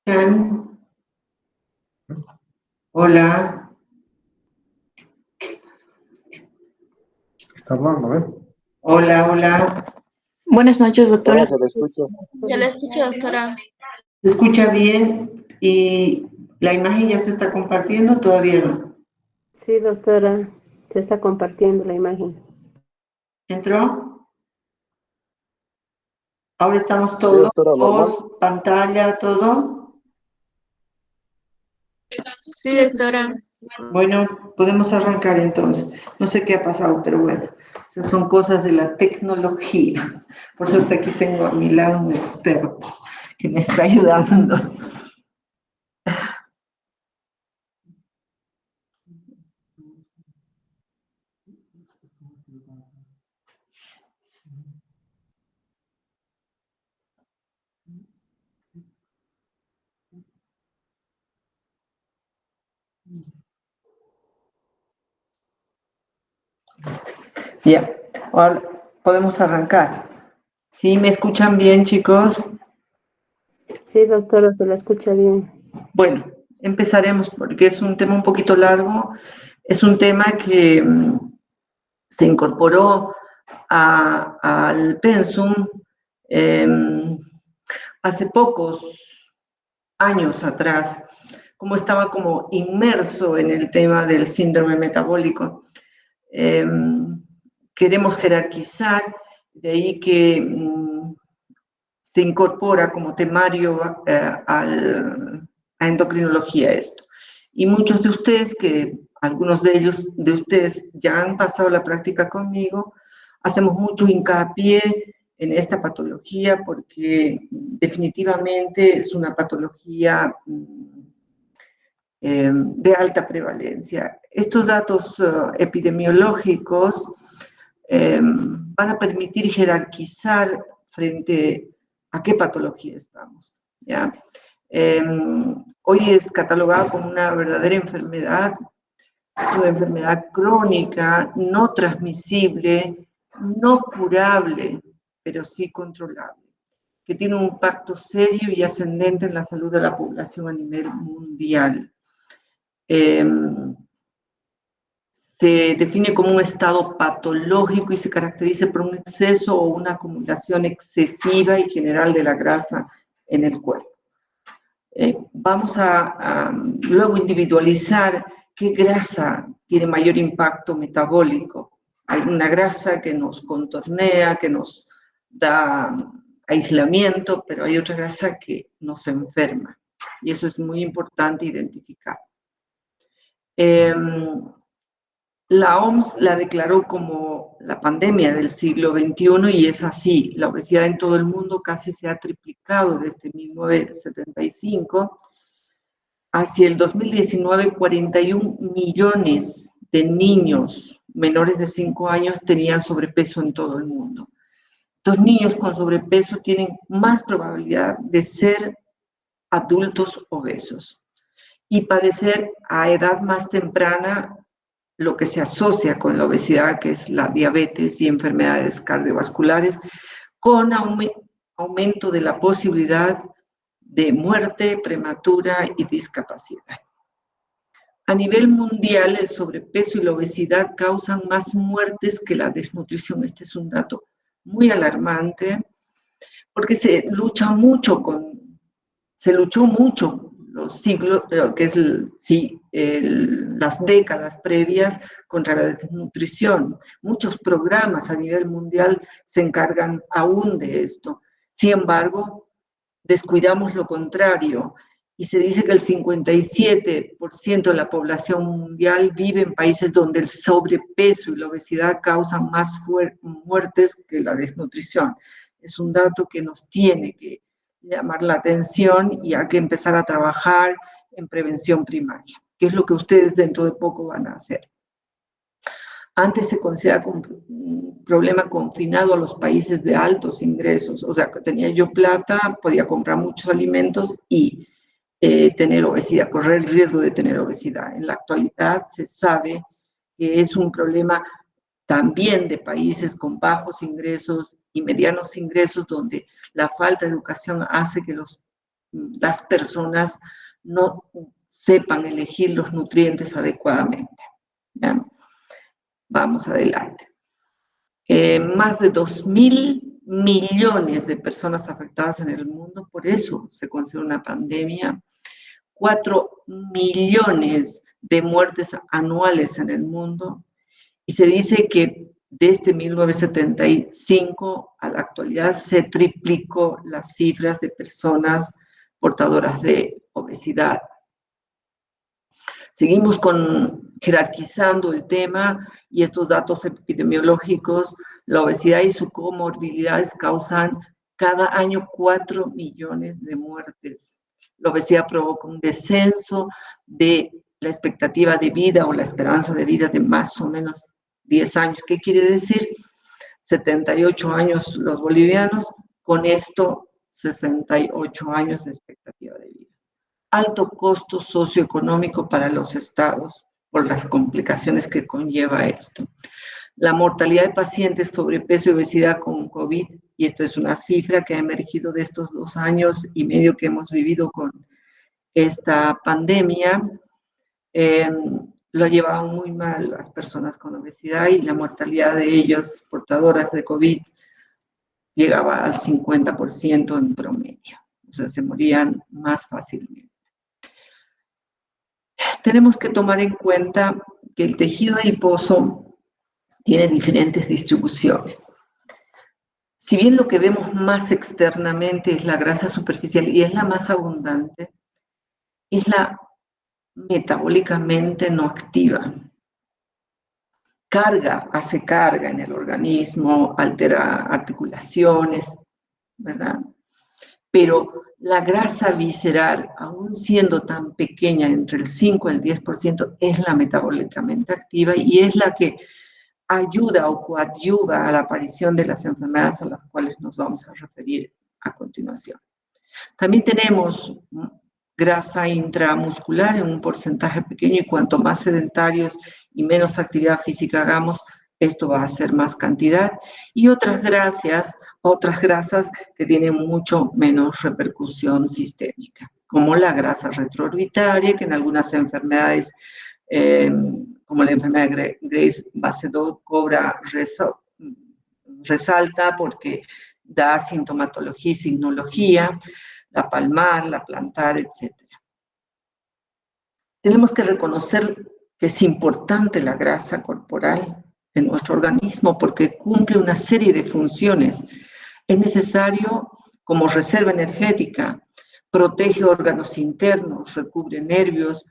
escuchan? Hola. Está hablando, ¿eh? Hola, hola. Buenas noches, doctora. Se le escucha. Ya la escucho, doctora. ¿Se escucha bien? ¿Y la imagen ya se está compartiendo? Todavía no. Sí, doctora, se está compartiendo la imagen. ¿Entró? Ahora estamos Sí, todos, doctora, normal. voz, pantalla, todo. Sí, doctora. Bueno, podemos arrancar entonces. No sé qué ha pasado, pero bueno, esas son cosas de la tecnología. Por suerte aquí tengo a mi lado un experto que me está ayudando. Ya, ahora podemos arrancar. ¿Sí me escuchan bien, chicos? Sí, doctora, se la escucha bien. Bueno, empezaremos porque es un tema un poquito largo. Es un tema que se incorporó al pensum hace pocos años atrás, como estaba como inmerso en el tema del síndrome metabólico. Queremos jerarquizar, de ahí que se incorpora como temario a endocrinología esto. Y muchos de ustedes, que algunos de ustedes ya han pasado la práctica conmigo, hacemos mucho hincapié en esta patología porque definitivamente es una patología de alta prevalencia. Estos datos epidemiológicos van a permitir jerarquizar frente a qué patología estamos, ¿ya? Hoy es catalogada como una verdadera enfermedad, es una enfermedad crónica, no transmisible, no curable, pero sí controlable, que tiene un impacto serio y ascendente en la salud de la población a nivel mundial. Se define como un estado patológico y se caracteriza por un exceso o una acumulación excesiva y general de la grasa en el cuerpo. Vamos a luego individualizar qué grasa tiene mayor impacto metabólico. Hay una grasa que nos contornea, que nos da aislamiento, pero hay otra grasa que nos enferma. Y eso es muy importante identificar. La OMS la declaró como la pandemia del siglo XXI y es así. La obesidad en todo el mundo casi se ha triplicado desde 1975. Hacia el 2019, 41 millones de niños menores de 5 años tenían sobrepeso en todo el mundo. Estos niños con sobrepeso tienen más probabilidad de ser adultos obesos y padecer a edad más temprana lo que se asocia con la obesidad, que es la diabetes y enfermedades cardiovasculares, con aumento de la posibilidad de muerte prematura y discapacidad. A nivel mundial, el sobrepeso y la obesidad causan más muertes que la desnutrición. Este es un dato muy alarmante, porque se luchó mucho los siglos, que es las décadas previas contra la desnutrición. Muchos programas a nivel mundial se encargan aún de esto. Sin embargo, descuidamos lo contrario y se dice que el 57% de la población mundial vive en países donde el sobrepeso y la obesidad causan más muertes que la desnutrición. Es un dato que nos tiene que llamar la atención y hay que empezar a trabajar en prevención primaria, que es lo que ustedes dentro de poco van a hacer. Antes se consideraba un problema confinado a los países de altos ingresos, o sea, que tenía yo plata, podía comprar muchos alimentos y tener obesidad, correr el riesgo de tener obesidad. En la actualidad se sabe que es un problema también de países con bajos ingresos y medianos ingresos, donde la falta de educación hace que los las personas no sepan elegir los nutrientes adecuadamente. ¿Ya? Vamos adelante. Más de 2.000 millones de personas afectadas en el mundo, por eso se considera una pandemia. 4 millones de muertes anuales en el mundo, y se dice que desde 1975 a la actualidad se triplicó las cifras de personas portadoras de obesidad. Seguimos jerarquizando el tema y estos datos epidemiológicos. La obesidad y sus comorbilidades causan cada año 4 millones de muertes. La obesidad provoca un descenso de la expectativa de vida o la esperanza de vida de más o menos 10 años. ¿Qué quiere decir? 78 años los bolivianos, con esto 68 años de expectativa de vida. Alto costo socioeconómico para los estados por las complicaciones que conlleva esto. La mortalidad de pacientes sobrepeso y obesidad con COVID, y esto es una cifra que ha emergido de estos 2 años y medio que hemos vivido con esta pandemia, lo llevaban muy mal las personas con obesidad, y la mortalidad de ellos portadoras de COVID llegaba al 50% en promedio. O sea, se morían más fácilmente. Tenemos que tomar en cuenta que el tejido adiposo tiene diferentes distribuciones. Si bien lo que vemos más externamente es la grasa superficial y es la más abundante, es la metabólicamente no activa. Hace carga en el organismo, altera articulaciones, ¿verdad? Pero la grasa visceral, aún siendo tan pequeña, entre el 5 y el 10%, es la metabólicamente activa y es la que ayuda o coadyuva a la aparición de las enfermedades a las cuales nos vamos a referir a continuación. También tenemos grasa intramuscular en un porcentaje pequeño, y cuanto más sedentarios y menos actividad física hagamos, esto va a ser más cantidad, y otras grasas que tienen mucho menos repercusión sistémica, como la grasa retroorbitaria, que en algunas enfermedades, como la enfermedad de Graves-Basedow, resalta porque da sintomatología y signología, la palmar, la plantar, etc. Tenemos que reconocer que es importante la grasa corporal en nuestro organismo porque cumple una serie de funciones. Es necesario como reserva energética, protege órganos internos, recubre nervios,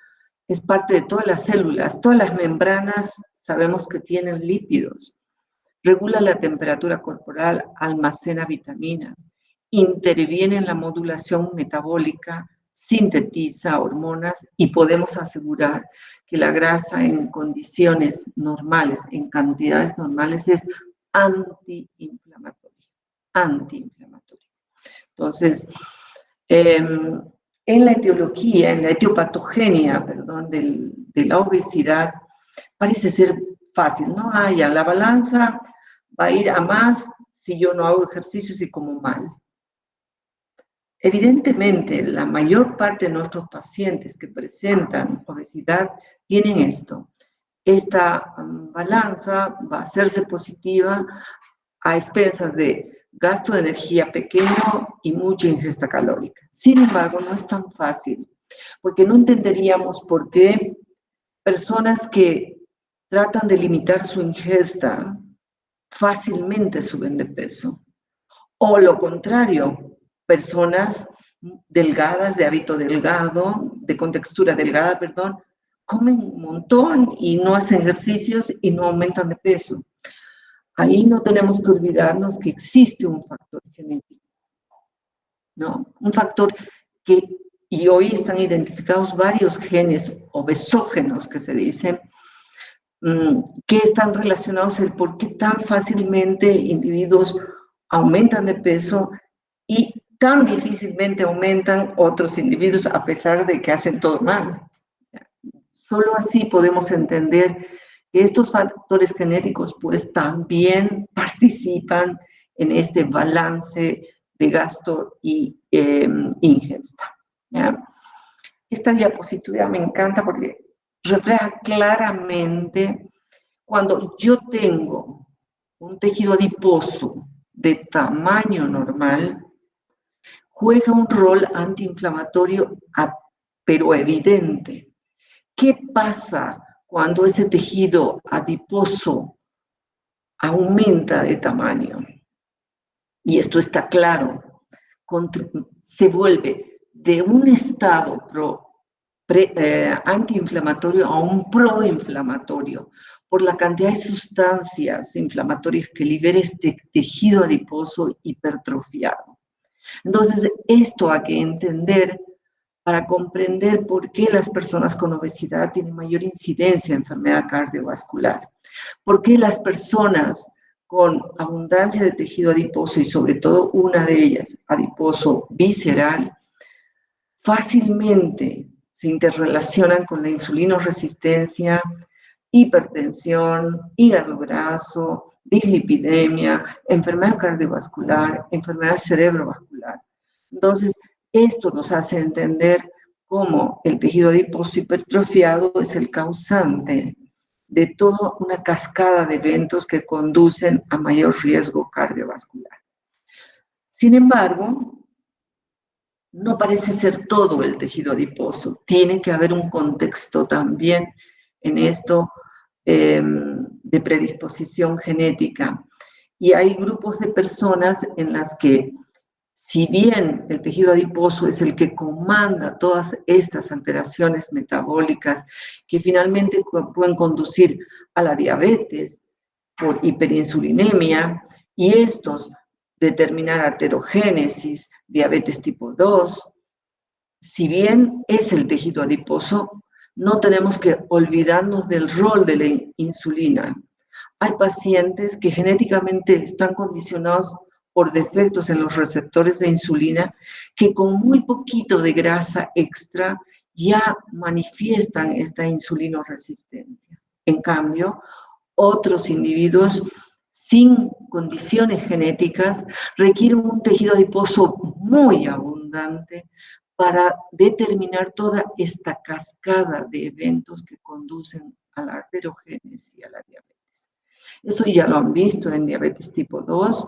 es parte de todas las células. Todas las membranas sabemos que tienen lípidos. Regula la temperatura corporal, almacena vitaminas, interviene en la modulación metabólica, sintetiza hormonas, y podemos asegurar que la grasa en condiciones normales, en cantidades normales, es antiinflamatoria. Entonces, en la etiología, en la etiopatogenia, de la obesidad, parece ser fácil, ¿no? Ya la balanza va a ir a más si yo no hago ejercicios y como mal. Evidentemente, la mayor parte de nuestros pacientes que presentan obesidad tienen esto. Esta balanza va a hacerse positiva a expensas de gasto de energía pequeño y mucha ingesta calórica. Sin embargo, no es tan fácil, porque no entenderíamos por qué personas que tratan de limitar su ingesta fácilmente suben de peso. O lo contrario, personas delgadas, de hábito delgado, de contextura delgada, comen un montón y no hacen ejercicios y no aumentan de peso. Ahí no tenemos que olvidarnos que existe un factor genético, ¿no? Un factor y hoy están identificados varios genes obesógenos que se dicen, que están relacionados el por qué tan fácilmente individuos aumentan de peso y tan difícilmente aumentan otros individuos a pesar de que hacen todo mal. Solo así podemos entender que estos factores genéticos pues también participan en este balance de gasto y ingesta. ¿ya? Esta diapositiva me encanta porque refleja claramente cuando yo tengo un tejido adiposo de tamaño normal, juega un rol antiinflamatorio, pero evidente. ¿Qué pasa cuando ese tejido adiposo aumenta de tamaño? Y esto está claro, se vuelve de un estado antiinflamatorio a un proinflamatorio por la cantidad de sustancias inflamatorias que libera este tejido adiposo hipertrofiado. Entonces, esto hay que entender para comprender por qué las personas con obesidad tienen mayor incidencia de enfermedad cardiovascular, por qué las personas con abundancia de tejido adiposo y sobre todo una de ellas, adiposo visceral, fácilmente se interrelacionan con la insulinoresistencia, hipertensión, hígado graso, dislipidemia, enfermedad cardiovascular, enfermedad cerebrovascular. Entonces, esto nos hace entender cómo el tejido adiposo hipertrofiado es el causante de toda una cascada de eventos que conducen a mayor riesgo cardiovascular. Sin embargo, no parece ser todo el tejido adiposo. Tiene que haber un contexto también en esto de predisposición genética. Y hay grupos de personas en las que, si bien el tejido adiposo es el que comanda todas estas alteraciones metabólicas que finalmente pueden conducir a la diabetes por hiperinsulinemia, y estos determinar aterogénesis, diabetes tipo 2, si bien es el tejido adiposo, no tenemos que olvidarnos del rol de la insulina. Hay pacientes que genéticamente están condicionados por defectos en los receptores de insulina que con muy poquito de grasa extra ya manifiestan esta insulinoresistencia. En cambio, otros individuos sin condiciones genéticas requieren un tejido adiposo muy abundante para determinar toda esta cascada de eventos que conducen a la arteriogénesis y a la diabetes. Eso ya lo han visto en diabetes tipo 2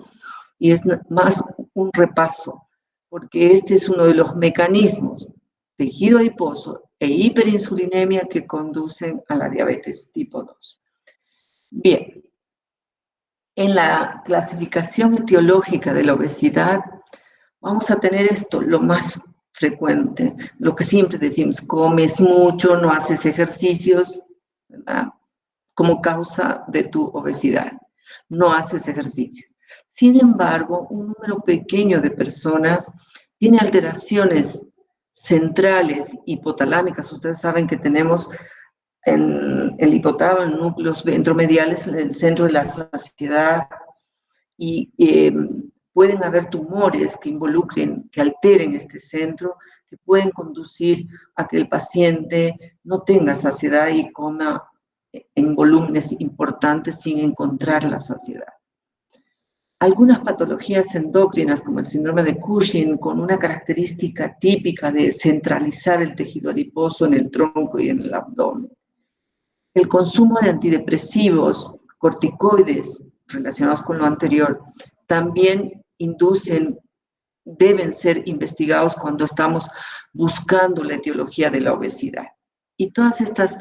y es más un repaso, porque este es uno de los mecanismos, tejido adiposo e hiperinsulinemia, que conducen a la diabetes tipo 2. Bien, en la clasificación etiológica de la obesidad vamos a tener esto, lo más frecuente, lo que siempre decimos: comes mucho, no haces ejercicios, ¿verdad?, como causa de tu obesidad, no haces ejercicio. Sin embargo, un número pequeño de personas tiene alteraciones centrales hipotalámicas. Ustedes saben que tenemos en el hipotálamo, en núcleos ventromediales, en el centro de la saciedad, y pueden haber tumores que involucren, que alteren este centro, que pueden conducir a que el paciente no tenga saciedad y coma en volúmenes importantes sin encontrar la saciedad. Algunas patologías endócrinas, como el síndrome de Cushing, con una característica típica de centralizar el tejido adiposo en el tronco y en el abdomen. El consumo de antidepresivos, corticoides, relacionados con lo anterior, también deben ser investigados cuando estamos buscando la etiología de la obesidad. Y todas estas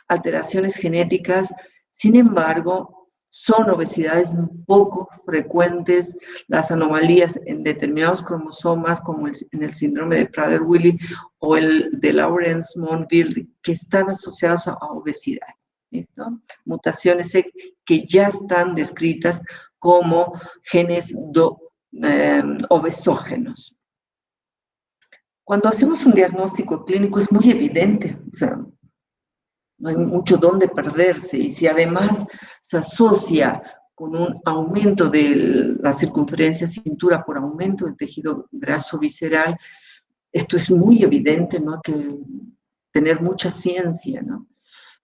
alteraciones genéticas, sin embargo, son obesidades poco frecuentes. Las anomalías en determinados cromosomas, como en el síndrome de Prader-Willi o el de Lawrence-Monville, que están asociados a obesidad. ¿Listo? Mutaciones que ya están descritas como genes obesógenos. Cuando hacemos un diagnóstico clínico es muy evidente, o sea, no hay mucho dónde perderse, y si además se asocia con un aumento de la circunferencia cintura por aumento del tejido graso visceral, esto es muy evidente, no hay que tener mucha ciencia, ¿no?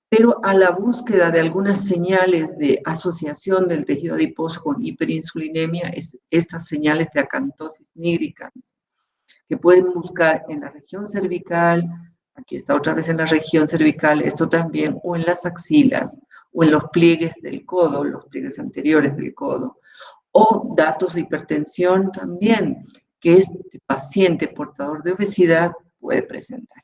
Pero a la búsqueda de algunas señales de asociación del tejido adiposo con hiperinsulinemia, estas señales de acantosis nigricans, que pueden buscar en la región cervical, aquí está otra vez en la región cervical, esto también, o en las axilas, o en los pliegues del codo, los pliegues anteriores del codo, o datos de hipertensión también, que este paciente portador de obesidad puede presentar.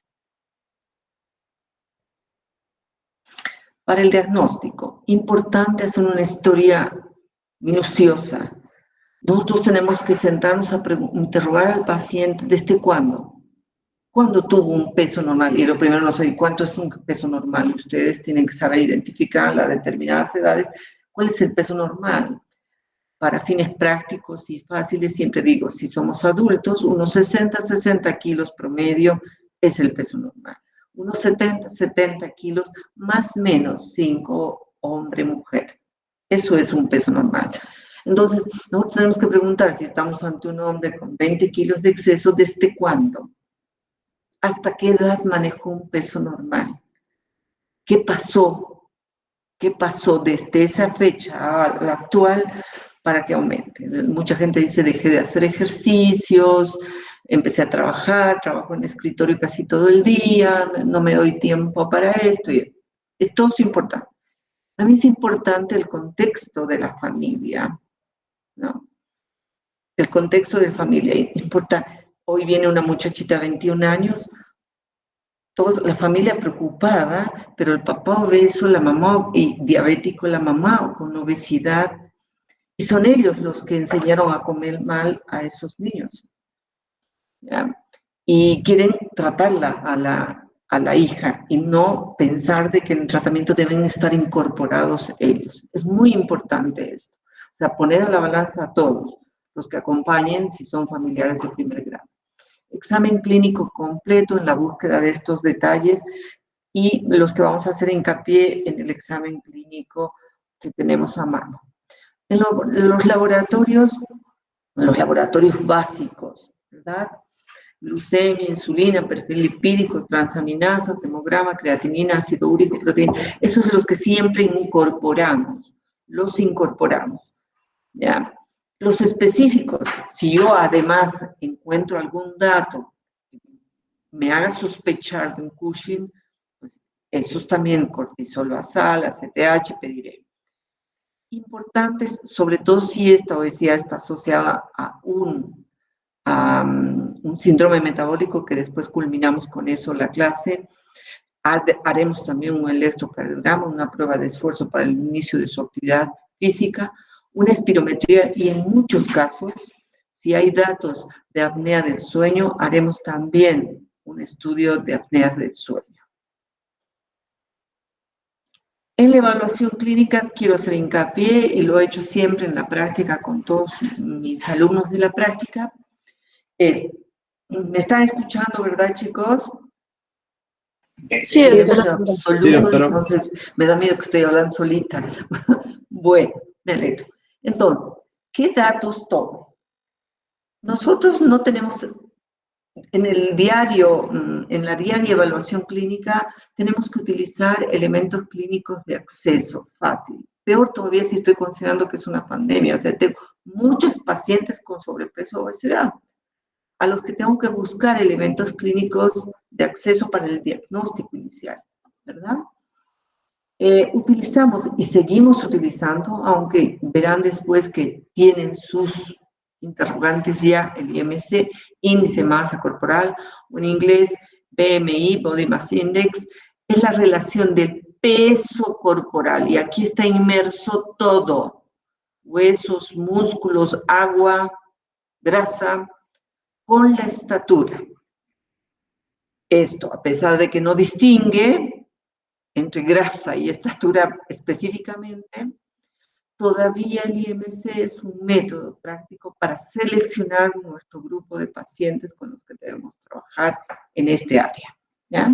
Para el diagnóstico, importante hacer una historia minuciosa. Nosotros tenemos que sentarnos a interrogar al paciente desde cuándo. ¿Cuándo tuvo un peso normal? Y lo primero no sé cuánto es un peso normal. Ustedes tienen que saber identificar a determinadas edades cuál es el peso normal. Para fines prácticos y fáciles, siempre digo, si somos adultos, unos 60 kilos promedio es el peso normal. Unos 70 kilos, más o menos 5 hombre-mujer. Eso es un peso normal. Entonces, nosotros tenemos que preguntar si estamos ante un hombre con 20 kilos de exceso, ¿desde cuándo? ¿Hasta qué edad manejó un peso normal? ¿Qué pasó? ¿Qué pasó desde esa fecha a la actual para que aumente? Mucha gente dice, dejé de hacer ejercicios, empecé a trabajar, trabajo en escritorio casi todo el día, no me doy tiempo para esto. Esto es importante. También es importante el contexto de la familia, ¿no? El contexto de familia importa. Hoy viene una muchachita de 21 años, toda la familia preocupada, pero el papá obeso, la mamá y diabético, la mamá con obesidad, y son ellos los que enseñaron a comer mal a esos niños, ¿ya? Y quieren tratarla a la hija y no pensar de que en el tratamiento deben estar incorporados ellos. Es muy importante esto. O sea, poner a la balanza a todos los que acompañen si son familiares de primer grado. Examen clínico completo en la búsqueda de estos detalles y los que vamos a hacer hincapié en el examen clínico que tenemos a mano. En los laboratorios básicos, ¿verdad? Glucemia, insulina, perfil lipídico, transaminasas, hemograma, creatinina, ácido úrico, proteína. Esos son los que siempre incorporamos, ¿ya? Los específicos, si yo además encuentro algún dato que me haga sospechar de un Cushing, pues esos también, cortisol basal, ACTH, pediré. Importantes, sobre todo si esta obesidad está asociada a un síndrome metabólico, que después culminamos con eso la clase. Haremos también un electrocardiograma, una prueba de esfuerzo para el inicio de su actividad física, una espirometría y en muchos casos, si hay datos de apnea del sueño, haremos también un estudio de apneas del sueño. En la evaluación clínica quiero hacer hincapié, y lo he hecho siempre en la práctica con todos mis alumnos de la práctica, ¿me están escuchando, verdad, chicos? Sí, doctora. Absoluto, entonces me da miedo que estoy hablando solita. Bueno, me alegro. Entonces, ¿qué datos tomo? Nosotros no tenemos, en el diario, en la diaria evaluación clínica, tenemos que utilizar elementos clínicos de acceso fácil. Peor todavía si estoy considerando que es una pandemia, o sea, tengo muchos pacientes con sobrepeso o obesidad, a los que tengo que buscar elementos clínicos de acceso para el diagnóstico inicial, ¿verdad? Utilizamos y seguimos utilizando, aunque verán después que tienen sus interrogantes ya, el IMC, índice de masa corporal, o en inglés BMI, Body Mass Index, es la relación del peso corporal, y aquí está inmerso todo, huesos, músculos, agua, grasa, con la estatura. Esto, a pesar de que no distingue entre grasa y estatura específicamente, todavía el IMC es un método práctico para seleccionar nuestro grupo de pacientes con los que debemos trabajar en este área, ¿ya?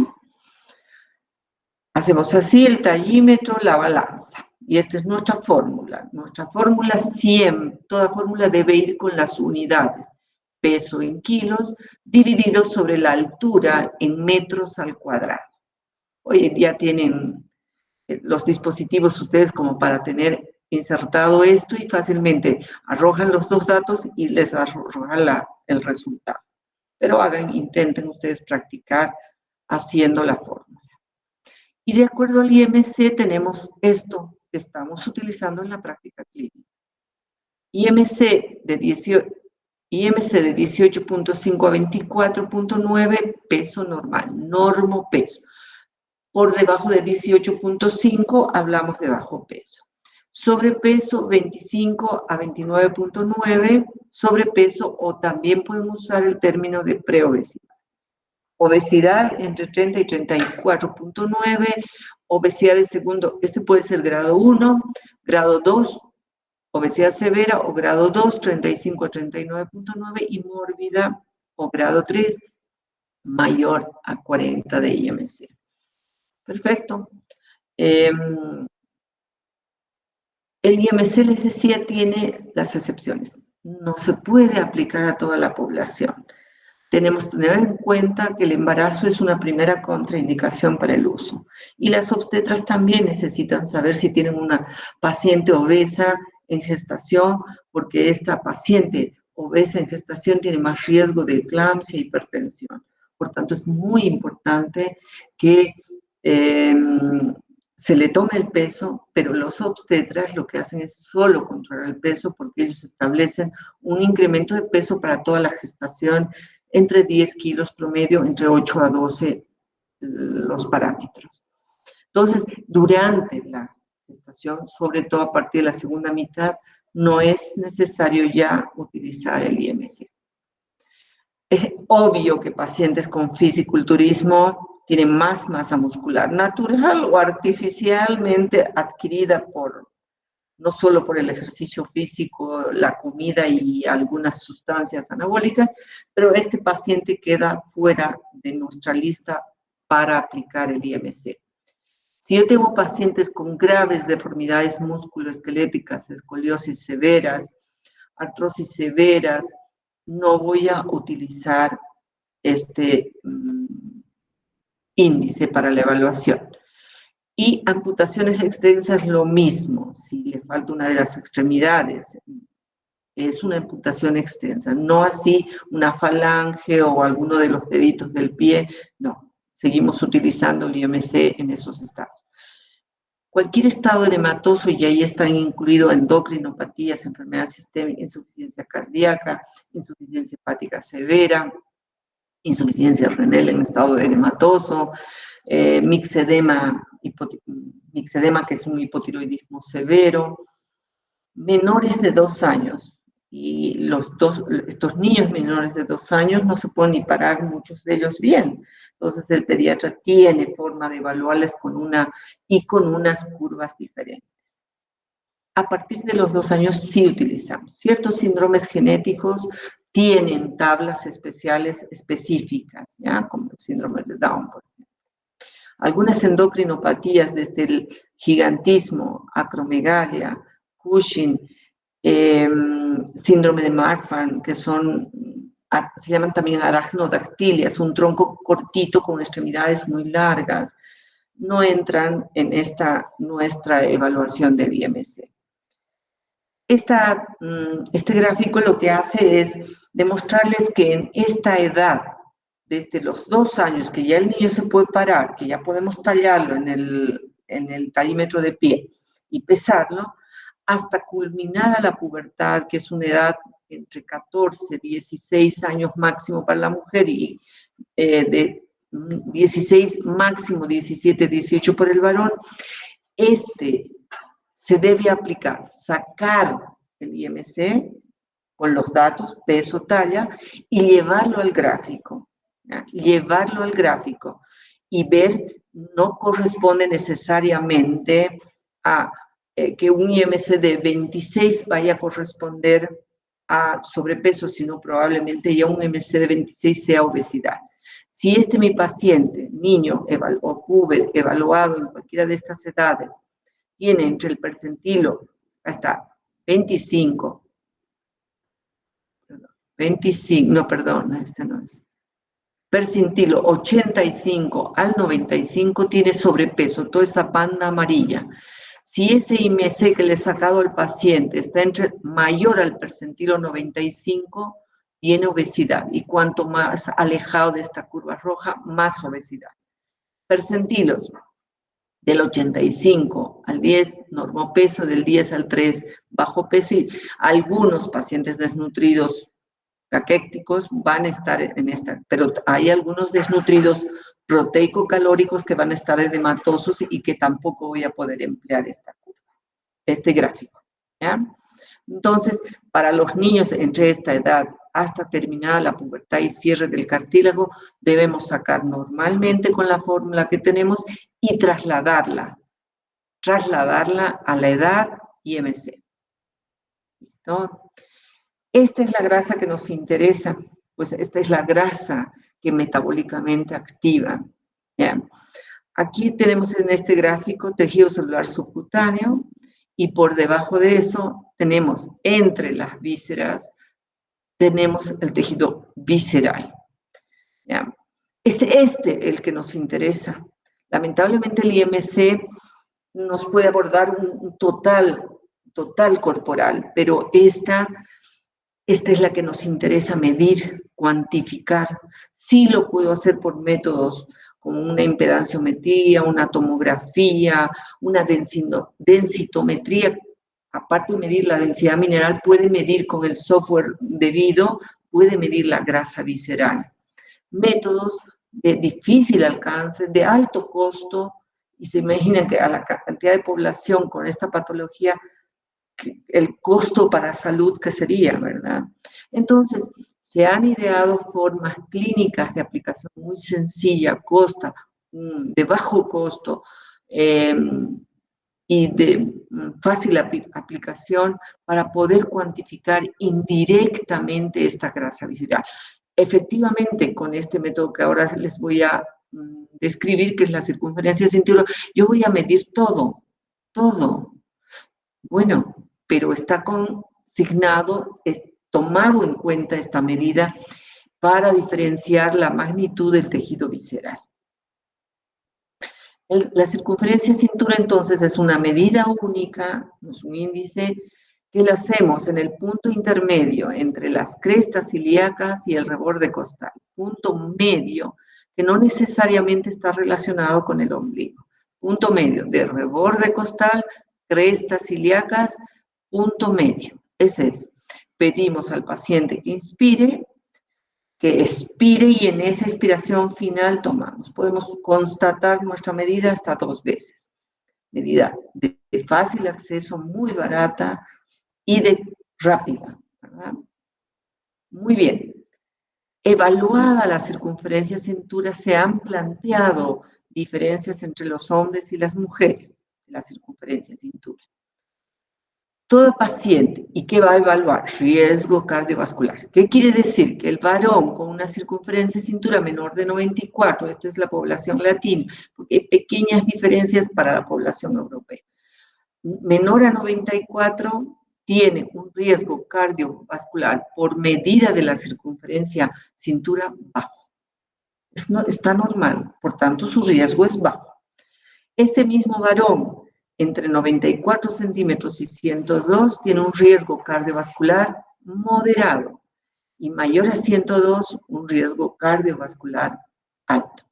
Hacemos así el tallímetro, la balanza, y esta es nuestra fórmula. Nuestra fórmula siempre, toda fórmula debe ir con las unidades. Peso en kilos, dividido sobre la altura en metros al cuadrado. Hoy en día tienen los dispositivos ustedes como para tener insertado esto y fácilmente arrojan los dos datos y les arrojan el resultado. pero intenten ustedes practicar haciendo la fórmula. Y de acuerdo al IMC tenemos esto que estamos utilizando en la práctica clínica. IMC de 18.5 a 24.9, peso normal, normopeso. Por debajo de 18.5 hablamos de bajo peso. Sobrepeso 25 a 29.9, sobrepeso, o también podemos usar el término de preobesidad. Obesidad entre 30 y 34.9, obesidad de segundo, este puede ser grado 1, grado 2, obesidad severa, o grado 2, 35 a 39.9, y mórbida, o grado 3, mayor a 40 de IMC. Perfecto. El IMC, les decía, tiene las excepciones. No se puede aplicar a toda la población. Tenemos que tener en cuenta que el embarazo es una primera contraindicación para el uso. Y las obstetras también necesitan saber si tienen una paciente obesa en gestación, porque esta paciente obesa en gestación tiene más riesgo de eclampsia e hipertensión. Por tanto, es muy importante que se le tome el peso, pero los obstetras lo que hacen es solo controlar el peso, porque ellos establecen un incremento de peso para toda la gestación entre 10 kilos promedio, entre 8 a 12 los parámetros. Entonces, durante la gestación, sobre todo a partir de la segunda mitad, no es necesario ya utilizar el IMC. Es obvio que pacientes con fisiculturismo tienen más masa muscular natural o artificialmente adquirida no solo por el ejercicio físico, la comida y algunas sustancias anabólicas, pero este paciente queda fuera de nuestra lista para aplicar el IMC. Si yo tengo pacientes con graves deformidades musculoesqueléticas, escoliosis severas, artrosis severas, no voy a utilizar este índice para la evaluación. Y amputaciones extensas, lo mismo. Si le falta una de las extremidades, es una amputación extensa. No así una falange o alguno de los deditos del pie, no. Seguimos utilizando el IMC en esos estados. Cualquier estado edematoso, y ahí están incluidos endocrinopatías, enfermedad sistémica, insuficiencia cardíaca, insuficiencia hepática severa, insuficiencia renal en estado edematoso, mixedema, que es un hipotiroidismo severo, menores de 2 años. Y estos niños menores de 2 años no se pueden ni parar, muchos de ellos bien. Entonces el pediatra tiene forma de evaluarles con unas curvas diferentes. A partir de los 2 años sí utilizamos. Ciertos síndromes genéticos tienen tablas especiales específicas, ¿ya? Como el síndrome de Down, por ejemplo. Algunas endocrinopatías, desde el gigantismo, acromegalia, Cushing, síndrome de Marfan, que se llaman también aracnodactilias, un tronco cortito con extremidades muy largas, no entran en nuestra evaluación del IMC. Este gráfico lo que hace es demostrarles que en esta edad, desde los 2 años, que ya el niño se puede parar, que ya podemos tallarlo en el tallímetro de pie y pesarlo, hasta culminada la pubertad, que es una edad entre 14 y 16 años máximo para la mujer, y de 16 máximo, 17, 18 por el varón, se debe aplicar, sacar el IMC con los datos, peso, talla, y llevarlo al gráfico, ¿ya? Llevarlo al gráfico y ver, no corresponde necesariamente a que un IMC de 26 vaya a corresponder a sobrepeso, sino probablemente ya un IMC de 26 sea obesidad. Si mi paciente, niño o puber, evaluado en cualquiera de estas edades, tiene entre el percentilo hasta 25, percentilo 85 al 95, tiene sobrepeso, toda esa banda amarilla. Si ese IMC que le he sacado al paciente está mayor al percentilo 95, tiene obesidad, y cuanto más alejado de esta curva roja, más obesidad. Percentilos, del 85 al 10, normopeso, del 10 al 3, bajo peso, y algunos pacientes desnutridos caquécticos van a estar en esta, pero hay algunos desnutridos proteico-calóricos que van a estar edematosos y que tampoco voy a poder emplear este gráfico, ¿ya? Entonces, para los niños entre esta edad hasta terminada la pubertad y cierre del cartílago, debemos sacar normalmente con la fórmula que tenemos y trasladarla a la edad IMC. ¿Listo? Esta es la grasa que nos interesa, pues esta es la grasa que metabólicamente activa, ¿ya? Aquí tenemos en este gráfico tejido celular subcutáneo, y por debajo de eso tenemos entre las vísceras, tenemos el tejido visceral, ¿ya? Es el que nos interesa. Lamentablemente el IMC nos puede abordar un total corporal, pero esta es la que nos interesa medir, cuantificar. Sí lo puedo hacer por métodos como una impedanciometría, una tomografía, una densitometría. Aparte de medir la densidad mineral, puede medir con el software debido, puede medir la grasa visceral. Métodos de difícil alcance, de alto costo, y se imaginan que a la cantidad de población con esta patología, el costo para salud que sería, ¿verdad? Entonces, se han ideado formas clínicas de aplicación muy sencilla, de bajo costo y de fácil aplicación para poder cuantificar indirectamente esta grasa visceral. Efectivamente, con este método que ahora les voy a describir, que es la circunferencia de cintura, yo voy a medir todo. Bueno, pero está consignado, tomado en cuenta esta medida para diferenciar la magnitud del tejido visceral. La circunferencia de cintura, entonces, es una medida única, es un índice que lo hacemos en el punto intermedio entre las crestas ilíacas y el reborde costal. Punto medio, que no necesariamente está relacionado con el ombligo. Punto medio de reborde costal, crestas ilíacas, punto medio. Ese es. Pedimos al paciente que inspire, que expire, y en esa expiración final tomamos. Podemos constatar nuestra medida hasta 2 veces. Medida de fácil acceso, muy barata y de rápida, ¿verdad? Muy bien. Evaluada la circunferencia cintura, se han planteado diferencias entre los hombres y las mujeres en la circunferencia cintura. Todo paciente, ¿y qué va a evaluar? Riesgo cardiovascular. ¿Qué quiere decir? Que el varón con una circunferencia de cintura menor de 94, esto es la población latina, porque hay pequeñas diferencias para la población europea. Menor a 94 tiene un riesgo cardiovascular por medida de la circunferencia cintura bajo. Está normal, por tanto su riesgo es bajo. Este mismo varón entre 94 centímetros y 102 tiene un riesgo cardiovascular moderado, y mayor a 102 un riesgo cardiovascular alto.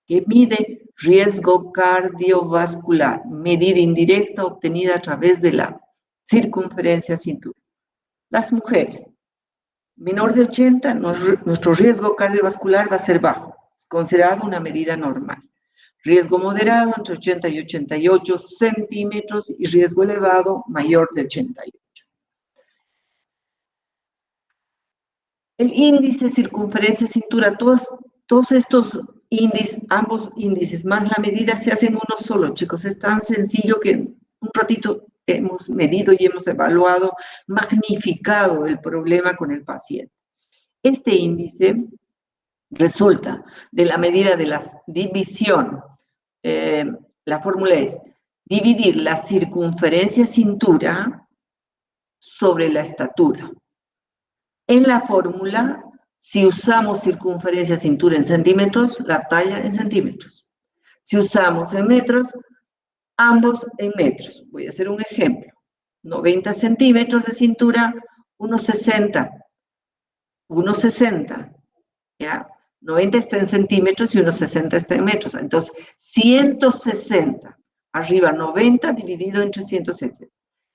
¿Qué mide? Riesgo cardiovascular, medida indirecta obtenida a través de la circunferencia cintura. Las mujeres, menor de 80, nuestro riesgo cardiovascular va a ser bajo, es considerado una medida normal. Riesgo moderado entre 80 y 88 centímetros y riesgo elevado mayor de 88. El índice circunferencia cintura, todos estos índices, ambos índices más la medida se hacen uno solo, chicos. Es tan sencillo que un ratito hemos medido y hemos evaluado, magnificado el problema con el paciente. Este índice resulta de la medida de la división. La fórmula es dividir la circunferencia cintura sobre la estatura. En la fórmula, si usamos circunferencia cintura en centímetros, la talla en centímetros. Si usamos en metros, ambos en metros. Voy a hacer un ejemplo. 90 centímetros de cintura, unos 60. 1,60, ¿ya? 90 está en centímetros y 1,60 está en metros. Entonces, 160, arriba 90 dividido entre 170.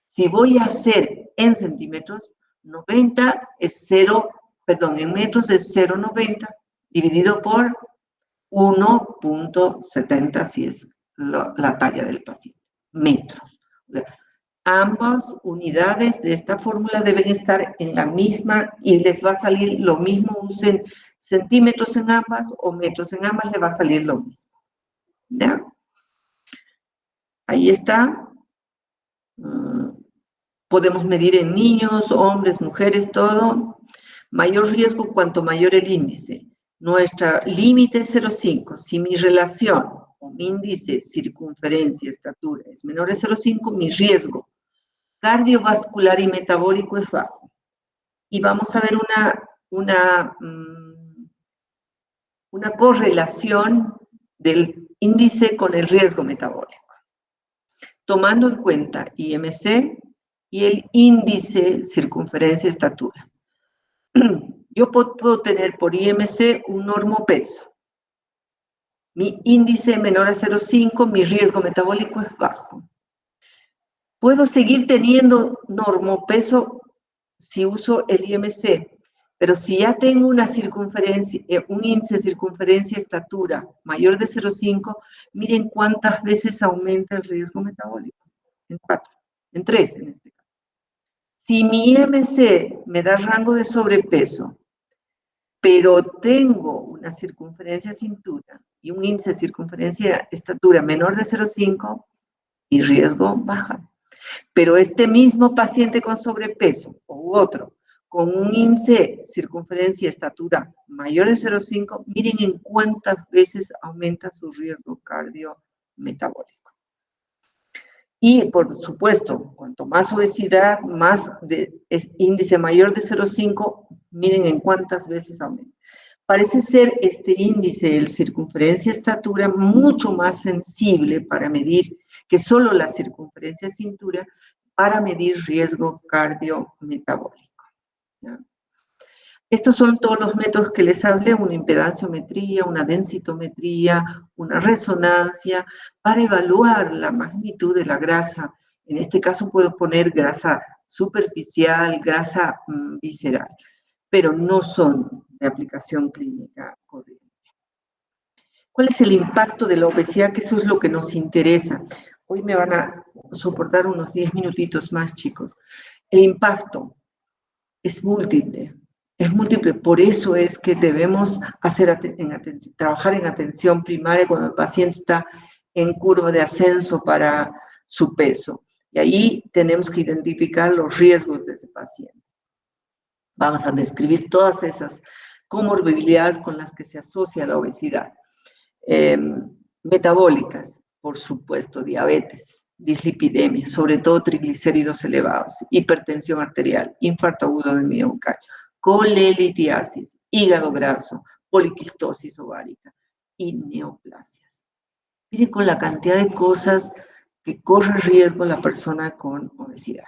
Si voy a hacer en centímetros, 90 es 0, perdón, en metros es 0,90 dividido por 1,70, si es la talla del paciente, metros. O sea, ambas unidades de esta fórmula deben estar en la misma y les va a salir lo mismo, usen centímetros en ambas o metros en ambas, le va a salir lo mismo. ¿Ya? Ahí está. Podemos medir en niños, hombres, mujeres, todo. Mayor riesgo cuanto mayor el índice. Nuestra límite es 0,5. Si mi relación o mi índice, circunferencia, estatura es menor de 0,5, mi riesgo cardiovascular y metabólico es bajo. Y vamos a ver una correlación del índice con el riesgo metabólico. Tomando en cuenta IMC y el índice circunferencia-estatura. Yo puedo tener por IMC un normopeso. Mi índice menor a 0,5, mi riesgo metabólico es bajo. Puedo seguir teniendo normopeso si uso el IMC, pero si ya tengo una circunferencia, un índice circunferencia-estatura mayor de 0,5, miren cuántas veces aumenta el riesgo metabólico. En 4, en 3 en este caso. Si mi IMC me da rango de sobrepeso, pero tengo una circunferencia cintura y un índice de circunferencia estatura menor de 0,5, mi riesgo baja. Pero este mismo paciente con sobrepeso u otro con un índice circunferencia estatura mayor de 0,5, miren en cuántas veces aumenta su riesgo cardiometabólico. Y, por supuesto, cuanto más obesidad, más índice mayor de 0,5, miren en cuántas veces aumenta. Parece ser este índice, el circunferencia-estatura, mucho más sensible para medir que solo la circunferencia-cintura para medir riesgo cardiometabólico. ¿Ya? Estos son todos los métodos que les hablé, una impedanciometría, una densitometría, una resonancia, para evaluar la magnitud de la grasa. En este caso puedo poner grasa superficial, grasa visceral, pero no son de aplicación clínica corriente. ¿Cuál es el impacto de la obesidad? Que eso es lo que nos interesa. Hoy me van a soportar unos 10 minutitos más, chicos. El impacto es múltiple. Es múltiple, por eso es que debemos trabajar en atención primaria cuando el paciente está en curva de ascenso para su peso. Y ahí tenemos que identificar los riesgos de ese paciente. Vamos a describir todas esas comorbilidades con las que se asocia la obesidad. Metabólicas, por supuesto, diabetes, dislipidemia, sobre todo triglicéridos elevados, hipertensión arterial, infarto agudo de miocardio, colelitiasis, hígado graso, poliquistosis ovárica y neoplasias. Miren con la cantidad de cosas que corre riesgo la persona con obesidad.